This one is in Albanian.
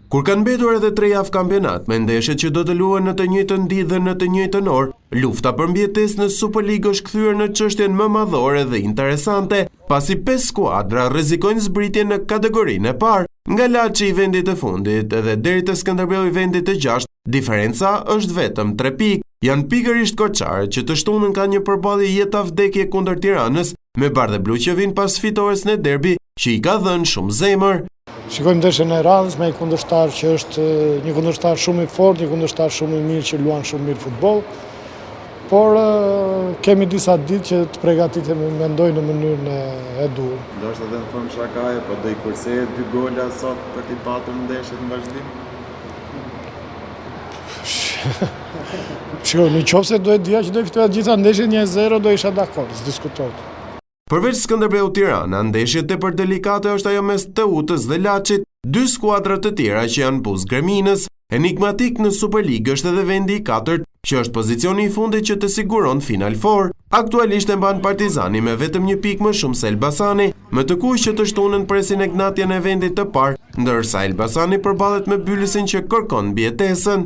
Kur kanë mbetur edhe 3 javë kampionat, me ndeshjet që do të luhen në të njëjtën ditë dhe në të njëjtën orë, lufta për mbijetesë në Superligë është kthyer në çështjen më madhore dhe interesante, pasi 5 skuadra rrezikojnë zbritjen në kategorinë e parë. Nga Laçi i vendit të fundit edhe deri te Skënderbeu i vendit të 6, diferenca është vetëm 3 pikë. Janë pikërisht Koçarët që të shtunën ka një përballje jeta-vdekje kundër Tiranës, me Bardhë Blu që vin pas fitores në derbi që i ka dhënë shumë zemër. Shikojmë ndeshjen e radhës me një kundërshtar që është një kundërshtar shumë i fortë, një kundërshtar shumë i mirë që luan shumë mirë futboll. Por kemi disa ditë që të përgatitemi mendoj në mënyrën e duhur. Ndoshta edhe në formë shakaje, po do i kurseje 2 gola sot për t'i patur ndeshjet në vazhdim. Shikoj, nëse do e dija që do i fitoja gjitha ndeshjet 1-0, do isha dakord, s'diskutohet. Përveç Skënderbeu Tirana, ndeshje tepër delikate është ajo mes Teutës dhe Laçit, 2 skuadra të tjera që janë buzë Greminës. Enigmatik në Superligë është edhe vendi i 4, që është pozicioni i fundit që të siguron Final Four. Aktualisht e mban Partizani me vetëm 1 pikë më shumë se Elbasani, me të kuq që të shtunën presin e gnatjen e vendit të parë, ndërsa Elbasani përballet me Bylesin që kërkon mbijetesën.